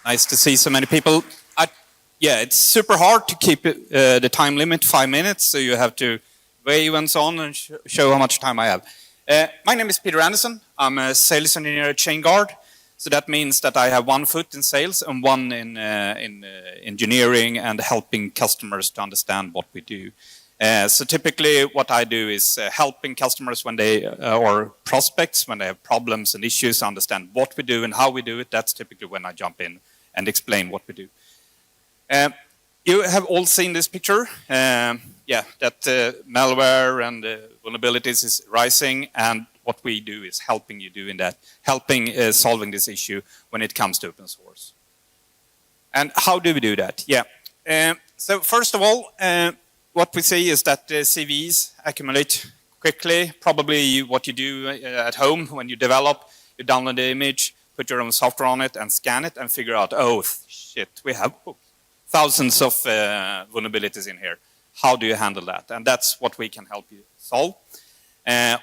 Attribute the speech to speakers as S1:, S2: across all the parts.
S1: Nice to see so many people. Yeah, it's super hard to keep the time limit 5 minutes, so you have to wave and so on and show how much time I have. My name is Peter Andersson. I'm a sales engineer at Chainguard. So that means that I have one foot in sales and one in engineering and helping customers to understand what we do. So typically what I do is helping customers when they, or prospects, when they have problems and issues, understand what we do and how we do it. That's typically when I jump in and explain what we do. You have all seen this picture. Yeah, that malware and vulnerabilities is rising, and what we do is helping you doing that, helping solving this issue when it comes to open source. And how do we do that? Yeah. So first of all, what we see is that CVs accumulate quickly. Probably what you do at home when you develop, you download the image, put your own software on it, and scan it, and figure out, oh shit, we have thousands of vulnerabilities in here. How do you handle that? And that's what we can help you solve.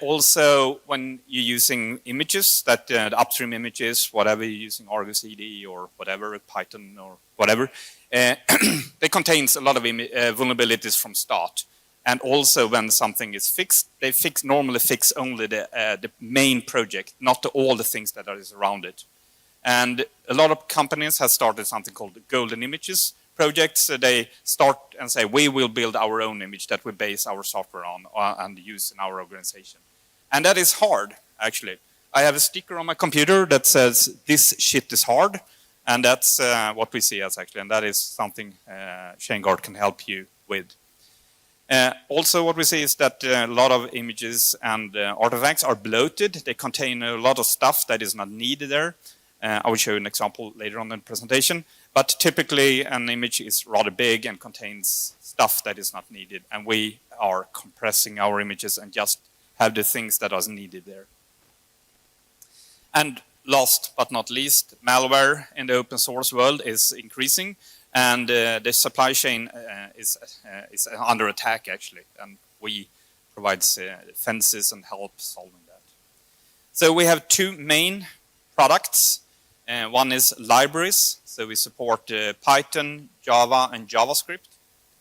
S1: Also, when you're using images, that the upstream images, whatever you're using, Argo CD or whatever, Python or whatever, they contains a lot of vulnerabilities from start. And also, when something is fixed, they normally fix only the main project, not all the things that are around it. And a lot of companies have started something called the golden images projects. So they start and say, we will build our own image that we base our software on and use in our organization. And that is hard, actually. I have a sticker on my computer that says, this shit is hard. And that's what we see as actually, and that is something Chainguard can help you with. Also, what we see is that a lot of images and artifacts are bloated. They contain a lot of stuff that is not needed there. I will show you an example later on in the presentation. But typically, an image is rather big and contains stuff that is not needed. And we are compressing our images and just have the things that are needed there. And last but not least, malware in the open source world is increasing. And the supply chain is under attack, actually. And we provide defenses and help solving that. So we have two main products. One is libraries. So we support Python, Java, and JavaScript.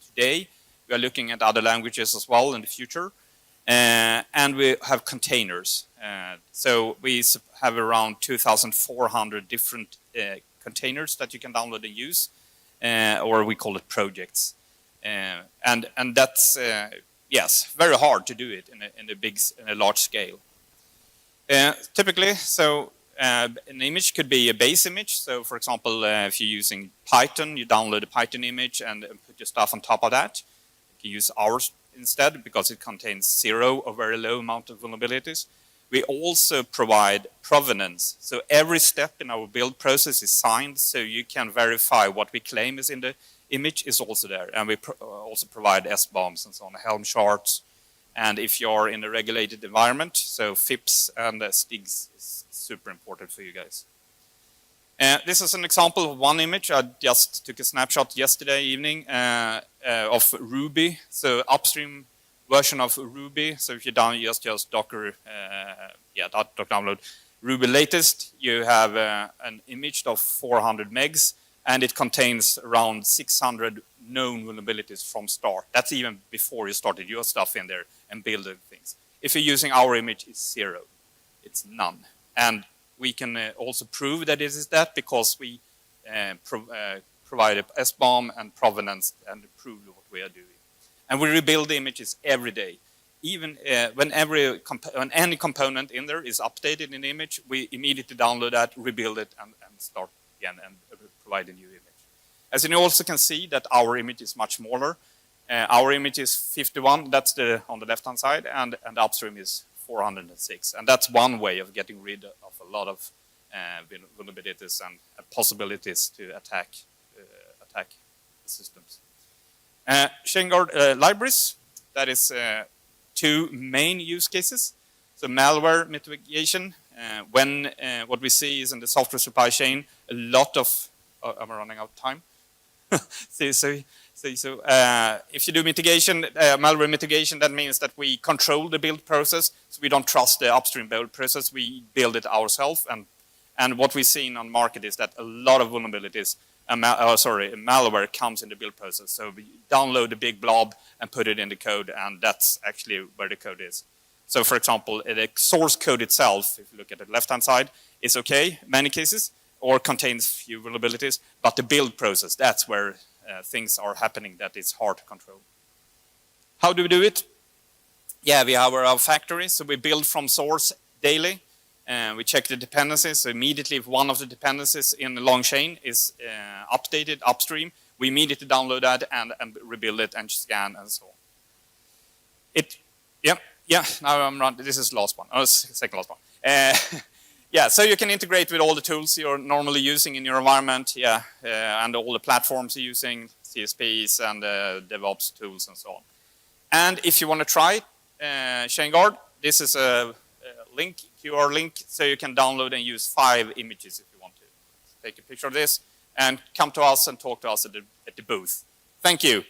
S1: Today, we are looking at other languages as well in the future. And we have containers. So we have around 2,400 different containers that you can download and use. Or we call it projects. And that's, yes, very hard to do it in a large scale. Typically, so an image could be a base image. So, for example, if you're using Python, you download a Python image and put your stuff on top of that. You can use ours instead because it contains 0 or very low amount of vulnerabilities. We also provide provenance. So every step in our build process is signed, so you can verify what we claim is in the image is also there. And we also provide SBOMs and so on, Helm charts. And if you're in a regulated environment, so FIPS and STIGs is super important for you guys. This is an example of one image. I just took a snapshot yesterday evening of Ruby, so upstream version of Ruby. So if you just Docker, download Ruby latest, you have an image of 400 megs, and it contains around 600 known vulnerabilities from start. That's even before you started your stuff in there and building things. If you're using our image, it's 0. It's none. And we can also prove that it is that because we provide a SBOM and provenance and prove what we are doing. And we rebuild the images every day. Even when any component in there is updated in the image, we immediately download that, rebuild it, and start again and provide a new image. As you also can see that our image is much smaller. Our image is 51, that's on the left-hand side, and the upstream is 406. And that's one way of getting rid of a lot of vulnerabilities and possibilities to attack the systems. Chainguard libraries, that is two main use cases. So malware mitigation, when what we see is in the software supply chain, a lot of, am I running out of time? So if you do mitigation, malware mitigation, that means that we control the build process. So we don't trust the upstream build process. We build it ourselves, And what we've seen on the market is that a lot of vulnerabilities, malware comes in the build process. So we download a big blob and put it in the code, and that's actually where the code is. So for example, the source code itself, if you look at the left-hand side, is okay in many cases, or contains few vulnerabilities, but the build process, that's where things are happening that is hard to control. How do we do it? Yeah, we have our factory, so we build from source daily. We check the dependencies, so immediately if one of the dependencies in the long chain is updated upstream, we immediately download that and rebuild it and scan and so on. Now I'm running, this is the last one, second last one. Yeah, so you can integrate with all the tools you're normally using in your environment, and all the platforms you're using, CSPs and DevOps tools and so on. And if you want to try Chainguard, this is a QR link, so you can download and use 5 images if you want to. Take a picture of this and come to us and talk to us at the booth. Thank you.